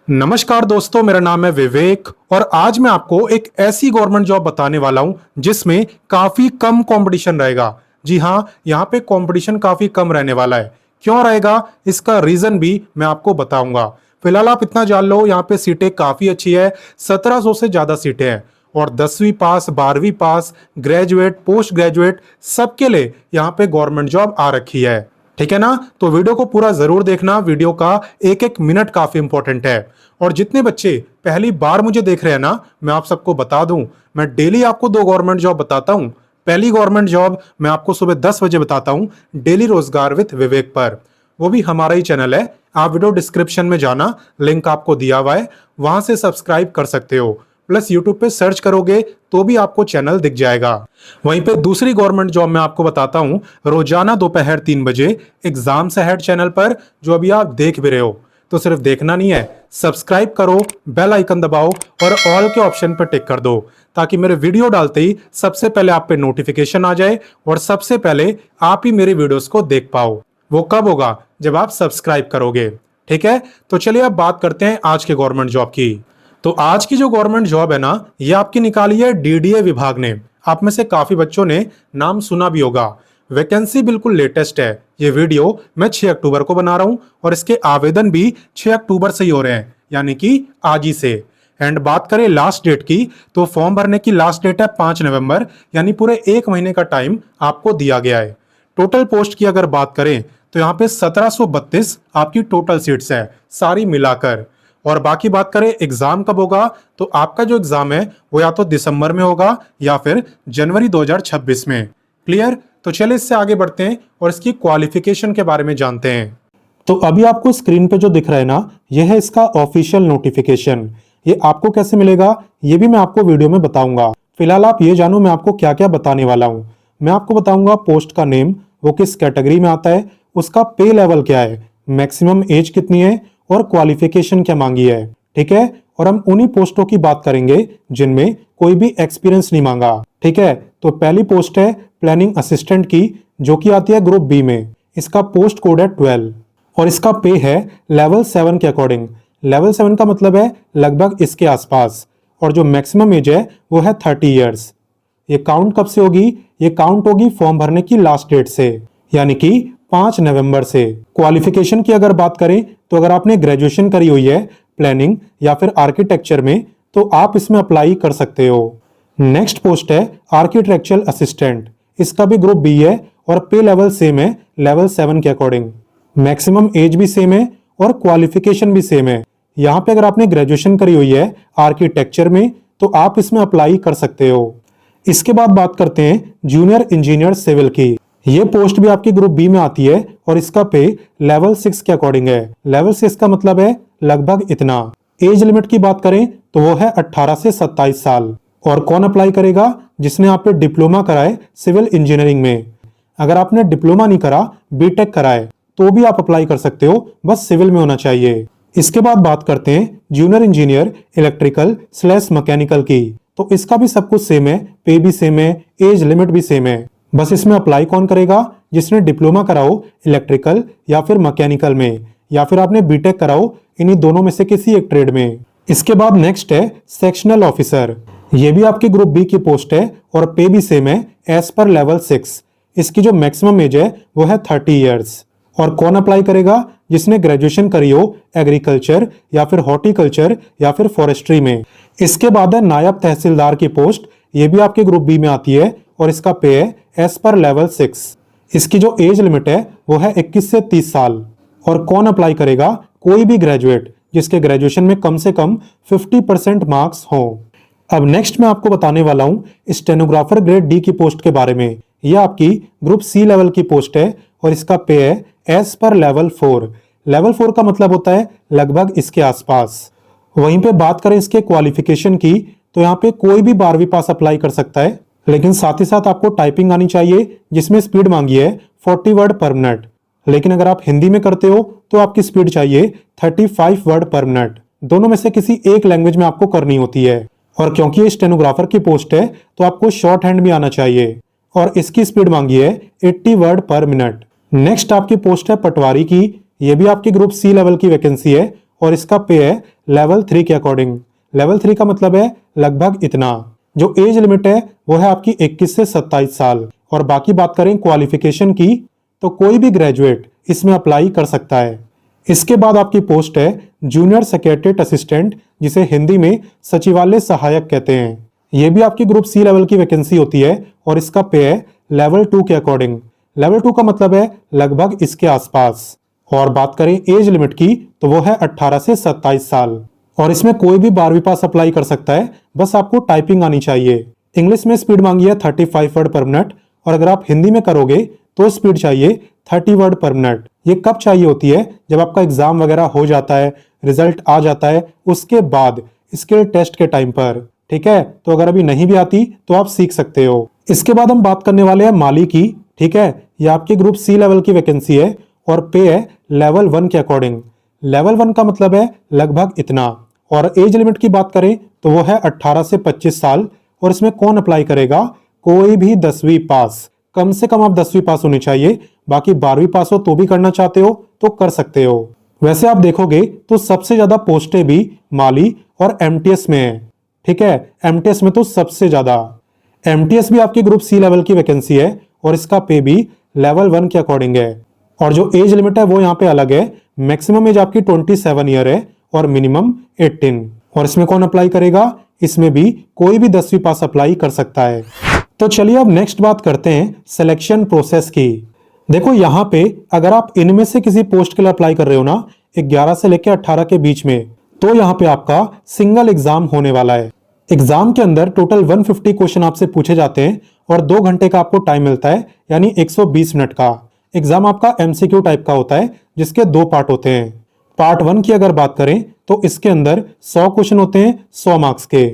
नमस्कार दोस्तों, मेरा नाम है विवेक और आज मैं आपको एक ऐसी गवर्नमेंट जॉब बताने वाला हूं जिसमें काफी कम कंपटीशन रहेगा। जी हां, यहां पे कंपटीशन काफी कम रहने वाला है। क्यों रहेगा, इसका रीजन भी मैं आपको बताऊंगा। फिलहाल आप इतना जान लो, यहाँ पे सीटें काफी अच्छी है। 1700 से ज्यादा सीटें हैं और 10वीं पास, 12वीं पास, ग्रेजुएट, पोस्ट ग्रेजुएट सबके लिए यहाँ पे गवर्नमेंट जॉब आ रखी है। ठीक है ना। तो वीडियो को पूरा जरूर देखना, वीडियो का एक एक मिनट काफी इंपॉर्टेंट है। और जितने बच्चे पहली बार मुझे देख रहे हैं ना, मैं आप सबको बता दूं, मैं डेली आपको दो गवर्नमेंट जॉब बताता हूं। पहली गवर्नमेंट जॉब मैं आपको सुबह 10 बजे बताता हूं, डेली रोजगार विद विवेक पर। वो भी हमारा ही चैनल है। आप वीडियो डिस्क्रिप्शन में जाना, लिंक आपको दिया हुआ है, वहां से सब्सक्राइब कर सकते हो। प्लस यूट्यूब पे सर्च करोगे तो भी आपको चैनल दिख जाएगा। वहीं पे दूसरी गवर्नमेंट जॉब मैं आपको बताता हूं, रोजाना दोपहर 3 बजे एग्जाम्स अहेड चैनल पर, जो अभी आप देख भी रहे हो। तो सिर्फ देखना नहीं है, सब्सक्राइब करो, बेल आइकन दबाओ और ऑल के ऑप्शन पर टिक कर दो, ताकि मेरे वीडियो डालते ही सबसे पहले आप पे नोटिफिकेशन आ जाए और सबसे पहले आप ही मेरे वीडियोस को देख पाओ। वो कब होगा, जब आप सब्सक्राइब करोगे। ठीक है, तो चलिए अब बात करते हैं आज के गवर्नमेंट जॉब की। तो आज की जो गवर्नमेंट जॉब है ना, ये आपकी निकाली है डीडीए विभाग ने। आप में से काफी बच्चों ने नाम सुना भी होगा। वैकेंसी बिल्कुल लेटेस्ट है। ये वीडियो मैं 6 अक्टूबर को बना रहा हूं और इसके आवेदन भी 6 अक्टूबर से ही हो रहे हैं, यानी कि आज ही से। एंड बात करें लास्ट डेट की, तो फॉर्म भरने की लास्ट डेट है 5 नवंबर, यानी पूरे 1 महीने का टाइम आपको दिया गया है। टोटल पोस्ट की अगर बात करें तो यहाँ पे 1732 आपकी टोटल सीट्स है, सारी मिलाकर। और बाकी बात करें एग्जाम कब होगा, तो आपका जो एग्जाम है वो या तो दिसंबर में होगा या फिर जनवरी 2026 में। क्लियर। तो चलिए इससे आगे बढ़ते हैं और इसकी क्वालिफिकेशन के बारे में जानते हैं। तो अभी आपको स्क्रीन पे जो दिख रहा है ना, यह है इसका ऑफिशियल नोटिफिकेशन। ये आपको कैसे मिलेगा, ये भी मैं आपको वीडियो में बताऊंगा। फिलहाल आप ये जानो मैं आपको क्या क्या बताने वाला हूँ। मैं आपको बताऊंगा पोस्ट का नेम, वो किस कैटेगरी में आता है, उसका पे लेवल क्या है, मैक्सिमम एज कितनी है और क्वालिफिकेशन क्या मांगी है। ठीक है, और हम उन्हीं पोस्टों की बात करेंगे जिनमें कोई भी एक्सपीरियंस नहीं मांगा। ठीक है, तो पहली पोस्ट है प्लानिंग असिस्टेंट की, जो कि आती है ग्रुप बी में। इसका पोस्ट कोड है 12 और इसका पे है लेवल 7 के अकॉर्डिंग। लेवल 7 का मतलब है लगभग इसके आसपास। और जो मैक्सिमम एज है वो है 30 ईयर्स। ये काउंट कब से होगी, ये काउंट होगी फॉर्म भरने की लास्ट डेट से, यानी कि 5 नवंबर से। क्वालिफिकेशन की अगर बात करें तो अगर आपने ग्रेजुएशन करी हुई है प्लानिंग या फिर आर्किटेक्चर में, तो आप इसमें अप्लाई कर सकते हो। नेक्स्ट पोस्ट है आर्किटेक्चरल असिस्टेंट। इसका भी ग्रुप बी है और पे लेवल सेम है लेवल 7 के अकॉर्डिंग। मैक्सिमम एज भी सेम है और क्वालिफिकेशन भी सेम है। यहाँ पे अगर आपने ग्रेजुएशन करी हुई है आर्किटेक्चर में, तो आप इसमें अप्लाई कर सकते हो। इसके बाद बात करते हैं जूनियर इंजीनियर सिविल की। ये पोस्ट भी आपकी ग्रुप बी में आती है और इसका पे लेवल 6 के अकॉर्डिंग है। लेवल 6 का मतलब है लगभग इतना। एज लिमिट की बात करें तो वो है 18 से 27 साल। और कौन अप्लाई करेगा, जिसने आप पे डिप्लोमा कराए सिविल इंजीनियरिंग में। अगर आपने डिप्लोमा नहीं करा, बीटेक कराए, तो भी आप अप्लाई कर सकते हो, बस सिविल में होना चाहिए। इसके बाद बात करते हैं junior engineer electrical slash mechanical की। तो इसका भी सब कुछ सेम है, पे भी सेम है, एज लिमिट भी सेम है। बस इसमें अप्लाई कौन करेगा, जिसने डिप्लोमा कराओ इलेक्ट्रिकल या फिर मैकेनिकल में, या फिर आपने बीटेक कराओ इन्हीं दोनों में से किसी एक ट्रेड में। इसके बाद नेक्स्ट है सेक्शनल ऑफिसर। ये भी आपकी ग्रुप बी की पोस्ट है और पे भी सेम है एज पर लेवल 6। इसकी जो मैक्सिमम एज है वो है 30 ईयर्स। और कौन अप्लाई करेगा, जिसने ग्रेजुएशन करी हो एग्रीकल्चर या फिर हॉर्टिकल्चर या फिर फॉरेस्ट्री में। इसके बाद है नायब तहसीलदार की पोस्ट। ये भी आपके ग्रुप बी में आती है और इसका पे है एज पर लेवल 6। इसकी जो एज लिमिट है वो है 21 से 30 साल। और कौन अप्लाई करेगा, कोई भी ग्रेजुएट जिसके ग्रेजुएशन में कम से कम 50% मार्क्स हो। अब नेक्स्ट मैं आपको बताने वाला हूं स्टेनोग्राफर ग्रेड डी की पोस्ट के बारे में। यह आपकी ग्रुप सी लेवल की पोस्ट है और इसका पे है एज पर लेवल 4। लेवल 4 का मतलब होता है लगभग इसके आसपास। वहीं पे बात करें इसके क्वालिफिकेशन की, तो यहाँ पे कोई भी 12वीं पास अप्लाई कर सकता है, लेकिन साथ ही साथ आपको टाइपिंग आनी चाहिए, जिसमें स्पीड मांगी है 40 वर्ड पर मिनट। लेकिन अगर आप हिंदी में करते हो तो आपकी स्पीड चाहिए 35 वर्ड पर मिनट। दोनों में से किसी एक लैंग्वेज में आपको करनी होती है। और क्योंकि ये स्टेनोग्राफर की पोस्ट है तो आपको शॉर्ट हैंड भी आना चाहिए और इसकी स्पीड मांगी है 80 वर्ड पर मिनट। नेक्स्ट आपकी पोस्ट है पटवारी की। ये भी आपकी ग्रुप सी लेवल की वैकेंसी है और इसका पे है लेवल 3 के अकॉर्डिंग। लेवल 3 का मतलब है लगभग इतना। जो एज लिमिट है वो है आपकी 21 से 27 साल। और बाकी बात करें क्वालिफिकेशन की, तो कोई भी ग्रेजुएट इसमें अप्लाई कर सकता है। इसके बाद आपकी पोस्ट है जूनियर सेक्रेटरीट असिस्टेंट, जिसे हिंदी में सचिवालय सहायक कहते हैं। यह भी आपकी ग्रुप सी लेवल की वैकेंसी होती है और इसका पे है लेवल 2 के अकॉर्डिंग। लेवल 2 का मतलब है लगभग इसके आसपास। और बात करें एज लिमिट की, तो वो है 18 से 27 साल। और इसमें कोई भी 12वीं पास अप्लाई कर सकता है, बस आपको टाइपिंग आनी चाहिए। इंग्लिश में स्पीड मांगी है 35 वर्ड पर मिनट, और अगर आप हिंदी में करोगे तो स्पीड चाहिए 30 वर्ड पर मिनट। ये कब चाहिए होती है? जब आपका एग्जाम वगैरह हो जाता है, रिजल्ट आ जाता है, उसके बाद स्किल टेस्ट के टाइम पर। ठीक है, तो अगर अभी नहीं भी आती तो आप सीख सकते हो। इसके बाद हम बात करने वाले हैं माली की। ठीक है, ये आपकी ग्रुप सी लेवल की वैकेंसी है और पे है लेवल 1 के अकॉर्डिंग। लेवल 1 का मतलब है लगभग इतना। और एज लिमिट की बात करें तो वो है 18 से 25 साल। और इसमें कौन अप्लाई करेगा? कोई भी 10वीं पास, कम से कम आप 10वीं पास होनी चाहिए। बाकी 12वीं पास हो तो भी करना चाहते हो तो कर सकते हो। वैसे आप देखोगे तो सबसे ज्यादा पोस्टें भी माली और एमटीएस में है। ठीक है, एमटीएस में तो सबसे ज्यादा। एमटीएस भी आपकी ग्रुप सी लेवल की वैकेंसी है और इसका पे भी लेवल 1 के अकॉर्डिंग है। और जो एज लिमिट है वो यहाँ पे अलग है। मैक्सिमम एज आपकी 27 ईयर है और मिनिमम 18। और इसमें कौन अप्लाई करेगा? इसमें भी कोई भी 10वीं पास अप्लाई कर सकता है। तो चलिए अब नेक्स्ट बात करते हैं सिलेक्शन प्रोसेस की। देखो यहाँ पे अगर आप इनमें से किसी पोस्ट के लिए अप्लाई कर रहे हो ना, 11 से लेकर 18 के बीच में, तो यहाँ पे आपका सिंगल एग्जाम होने वाला है। एग्जाम के अंदर टोटल 150 क्वेश्चन आपसे पूछे जाते हैं और 2 घंटे का आपको टाइम मिलता है, यानी 120 मिनट का। एग्जाम आपका एमसीक्यू टाइप का होता है, जिसके 2 पार्ट होते हैं। पार्ट 1 की अगर बात करें तो इसके अंदर 100 क्वेश्चन होते हैं 100 मार्क्स के।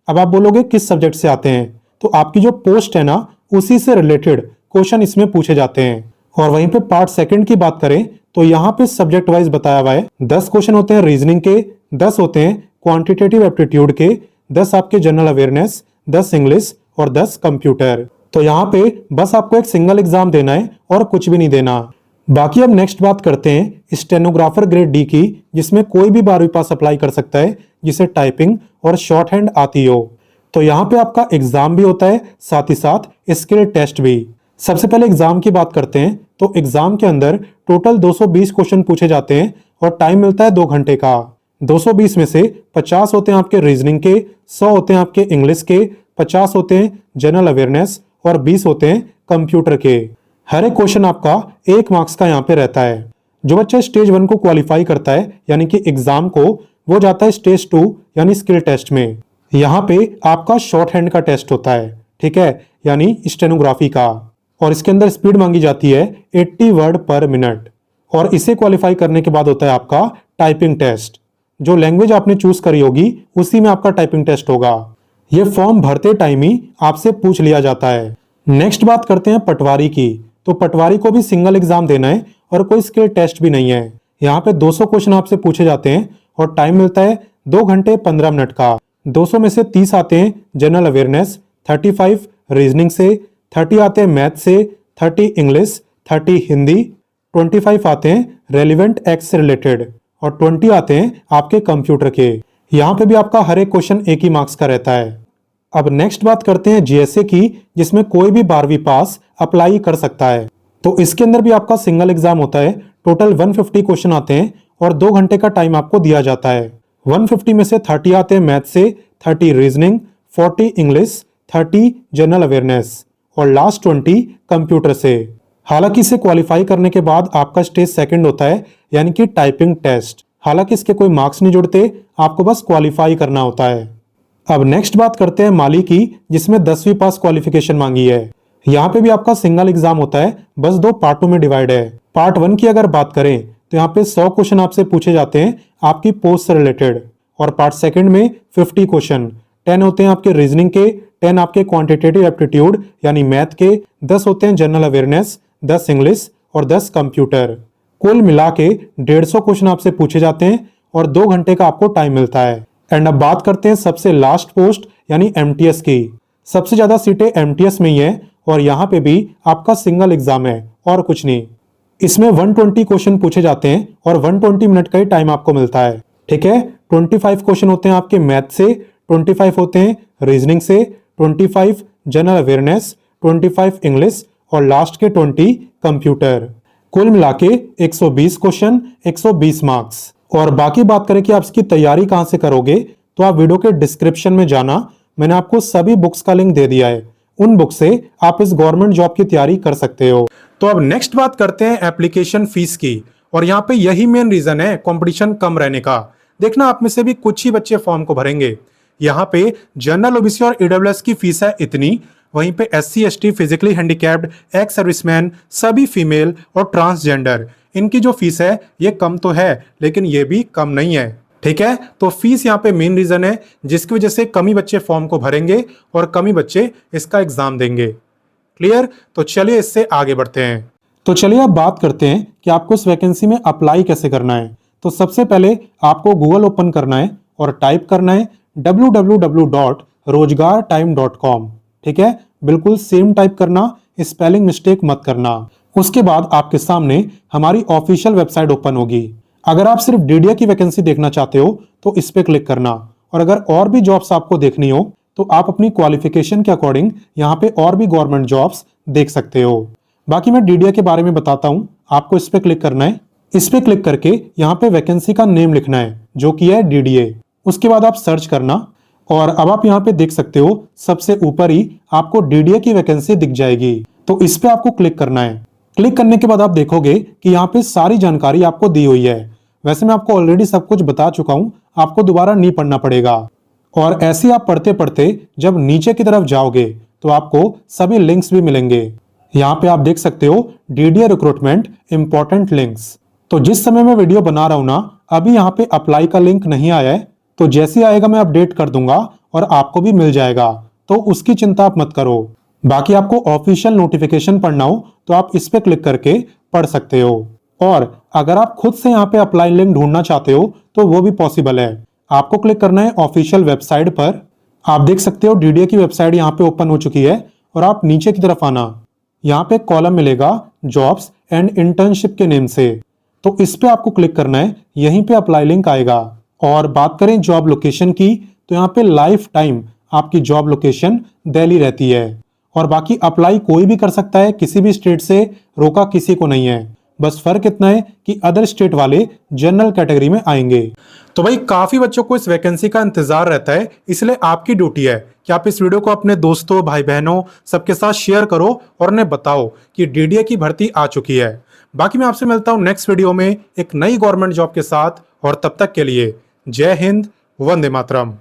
अब आप बोलोगे किस सब्जेक्ट से आते हैं, तो आपकी जो पोस्ट है ना उसी से रिलेटेड क्वेश्चन इसमें पूछे जाते हैं। और वहीं पे पार्ट 2 की बात करें तो यहाँ पे सब्जेक्ट वाइज बताया हुआ है। 10 क्वेश्चन होते हैं रीजनिंग के, 10 होते हैं क्वांटिटेटिव एप्टीट्यूड के, 10 आपके जनरल अवेयरनेस, 10 इंग्लिश और 10 कंप्यूटर। तो यहाँ पे बस आपको एक सिंगल एग्जाम देना है और कुछ भी नहीं देना। बाकी अब नेक्स्ट बात करते हैं स्टेनोग्राफर ग्रेड डी की, जिसमें कोई भी 12वीं पास अप्लाई कर सकता है जिसे टाइपिंग और शॉर्ट हैंड आती हो। तो यहाँ पे आपका एग्जाम भी होता है, साथ ही साथ स्किल टेस्ट भी। सबसे पहले एग्जाम की बात करते हैं तो एग्जाम के अंदर टोटल 220 क्वेश्चन पूछे जाते हैं और टाइम मिलता है 2 घंटे का। 220 में से 50 होते हैं आपके रीजनिंग के, 100 होते हैं आपके इंग्लिश के, 50 होते हैं जनरल अवेयरनेस और 20 होते हैं कंप्यूटर के। हर एक क्वेश्चन आपका 1 मार्क्स का यहाँ पे रहता है। जो बच्चा स्टेज 1 को क्वालिफाई करता है यानी कि एग्जाम को, वो जाता है स्टेज 2 यानी स्किल टेस्ट में। यहाँ पे आपका शॉर्ट हैंड का टेस्ट होता है, ठीक है, यानी स्टेनोग्राफी का। और इसके अंदर स्पीड मांगी जाती है 80 वर्ड पर मिनट। और इसे क्वालिफाई करने के बाद होता है आपका टाइपिंग टेस्ट। जो लैंग्वेज आपने चूज करी होगी उसी में आपका टाइपिंग टेस्ट होगा। ये फॉर्म भरते टाइम ही आपसे पूछ लिया जाता है। नेक्स्ट बात करते हैं पटवारी की। तो पटवारी को भी सिंगल एग्जाम देना है और कोई स्किल टेस्ट भी नहीं है। यहाँ पे 200 क्वेश्चन आपसे पूछे जाते हैं और टाइम मिलता है 2 घंटे 15 मिनट का। 200 में से 30 आते हैं जनरल अवेयरनेस, 35 रीजनिंग से, 30 आते हैं मैथ से, 30 इंग्लिश, 30 हिंदी, 25 आते हैं रेलिवेंट एक्ट से रिलेटेड और 20 आते हैं आपके कंप्यूटर के। यहाँ पे भी आपका हर एक क्वेश्चन 1 ही मार्क्स का रहता है। अब नेक्स्ट बात करते हैं जीएसए की, जिसमें कोई भी 12वीं पास अप्लाई कर सकता है। तो इसके अंदर भी आपका सिंगल एग्जाम होता है। टोटल 150 क्वेश्चन आते हैं और 2 घंटे का टाइम आपको दिया जाता है। 150 में से 30 आते हैं मैथ से, 30 रीजनिंग, 40 इंग्लिश, 30 जनरल अवेयरनेस और लास्ट 20 कंप्यूटर से। हालांकि इसे क्वालिफाई करने के बाद आपका स्टेज 2 होता है, यानी कि टाइपिंग टेस्ट। हालांकि इसके कोई मार्क्स नहीं जुड़ते, आपको बस क्वालिफाई करना होता है। अब नेक्स्ट बात करते हैं माली की, जिसमें 10वीं पास क्वालिफिकेशन मांगी है। यहाँ पे भी आपका सिंगल एग्जाम होता है, बस 2 पार्टों में डिवाइड है। पार्ट 1 की अगर बात करें तो यहाँ पे 100 क्वेश्चन आपसे पूछे जाते हैं आपकी पोस्ट से रिलेटेड। और पार्ट 2 में 50 क्वेश्चन, 10 होते हैं आपके रीजनिंग के, 10 आपके क्वांटिटेटिव एप्टीट्यूड यानी मैथ के, 10 होते हैं जनरल अवेयरनेस, 10 इंग्लिश और 10 कंप्यूटर। कुल मिला के 150 क्वेश्चन आपसे पूछे जाते हैं और 2 घंटे का आपको टाइम मिलता है। एंड अब बात करते हैं सबसे लास्ट पोस्ट यानी एमटीएस की। सबसे ज्यादा सीटें एमटीएस में ही है और यहाँ पे भी आपका सिंगल एग्जाम है और कुछ नहीं। इसमें 120 क्वेश्चन पूछे जाते हैं और 120 मिनट का ही टाइम आपको मिलता है। ठीक है। 25 क्वेश्चन होते हैं आपके मैथ से, 25 होते हैं रीजनिंग से, 25 जनरल अवेयरनेस, 25 इंग्लिश और लास्ट के 20 कंप्यूटर। कुल मिला के 120 क्वेश्चन, 120 मार्क्स। और बाकी बात करें कि आप इसकी तैयारी कहां से करोगे, तो आप वीडियो के डिस्क्रिप्शन में जाना, मैंने आपको सभी बुक्स का लिंक दे दिया है। उन बुक से आप इस गवर्नमेंट जॉब की तैयारी कर सकते हो। तो अब नेक्स्ट बात करते हैं एप्लीकेशन फीस की। और यहाँ पे यही मेन रीजन है कंपटीशन कम रहने का। देखना, आप में से भी कुछ ही बच्चे फॉर्म को भरेंगे। यहाँ पे जनरल ओबीसी और ईडब्ल्यूएस की फीस है इतनी, वहीं पे SC ST, physically handicapped, ex serviceman, सभी फीमेल और ट्रांसजेंडर, इनकी जो फीस है ये कम तो है, लेकिन ये भी कम नहीं है। ठीक है, तो फीस यहाँ पे मेन रीजन है जिसकी वजह से कम ही बच्चे फॉर्म को भरेंगे और कम ही बच्चे इसका एग्जाम देंगे। क्लियर? तो चलिए इससे आगे बढ़ते हैं। तो चलिए अब बात करते हैं कि आपको इस वैकेंसी में अप्लाई कैसे करना है। तो सबसे पहले आपको गूगल ओपन करना है और टाइप करना है www.rozgartime.com। ठीक है, बिल्कुल सेम टाइप करना, स्पेलिंग मिस्टेक मत करना। उसके बाद आपके सामने हमारी ऑफिशियल वेबसाइट ओपन होगी। अगर आप सिर्फ डीडीए की वैकेंसी देखना चाहते हो तो इस पे क्लिक करना, और अगर और भी जॉब्स आपको देखनी हो तो आप अपनी क्वालिफिकेशन के अकॉर्डिंग यहाँ पे और भी गवर्नमेंट जॉब्स देख सकते हो। बाकी मैं डीडीए के बारे में बताता हूँ। आपको इस पे क्लिक करना है। इस पे क्लिक करके यहाँ पे वैकेंसी का नेम लिखना है जो कि है डीडीए। उसके बाद आप सर्च करना, और अब आप यहाँ पे देख सकते हो सबसे ऊपर ही आपको डीडीए की वैकेंसी दिख जाएगी। तो इस पे आपको क्लिक करना है। क्लिक करने के बाद आप देखोगे कि यहाँ पे सारी जानकारी आपको दी हुई है। वैसे मैं आपको ऑलरेडी सब कुछ बता चुका हूँ, आपको दोबारा नहीं पढ़ना पड़ेगा। और ऐसे आप पढ़ते पढ़ते जब नीचे की तरफ जाओगे तो आपको सभी लिंक्स भी मिलेंगे। यहाँ पे आप देख सकते हो डीडीए रिक्रूटमेंट इंपॉर्टेंट लिंक्स। तो जिस समय मैं वीडियो बना रहा हूँ ना, अभी यहाँ पे अप्लाई का लिंक नहीं आया है, तो जैसे ही आएगा मैं अपडेट कर दूंगा और आपको भी मिल जाएगा, तो उसकी चिंता आप मत करो। बाकी आपको ऑफिशियल नोटिफिकेशन पढ़ना हो तो आप इस पे क्लिक करके पढ़ सकते हो। और अगर आप खुद से यहाँ पे अप्लाई लिंक ढूंढना चाहते हो तो वो भी पॉसिबल है। आपको क्लिक करना है ऑफिशियल वेबसाइट पर। आप देख सकते हो डीडीए की वेबसाइट यहाँ पे ओपन हो चुकी है, और आप नीचे की तरफ आना, यहाँ पे कॉलम मिलेगा जॉब्स एंड इंटर्नशिप के नेम से, तो इस पे आपको क्लिक करना है। यहीं पे अप्लाई लिंक आएगा। और बात करें जॉब लोकेशन की, तो यहाँ पे लाइफ टाइम आपकी जॉब लोकेशन दिल्ली रहती है। और बाकी अप्लाई कोई भी कर सकता है, किसी भी स्टेट से रोका किसी को नहीं है। बस फर्क इतना है कि अदर स्टेट वाले जनरल कैटेगरी में आएंगे। तो भाई काफी बच्चों को इस वैकेंसी का इंतजार रहता है, इसलिए आपकी ड्यूटी है कि आप इस वीडियो को अपने दोस्तों, भाई बहनों सबके साथ शेयर करो और उन्हें बताओ कि डीडीए की भर्ती आ चुकी है। बाकी मैं आपसे मिलता हूं नेक्स्ट वीडियो में एक नई गवर्नमेंट जॉब के साथ, और तब तक के लिए जय हिंद, वंदे मातरम।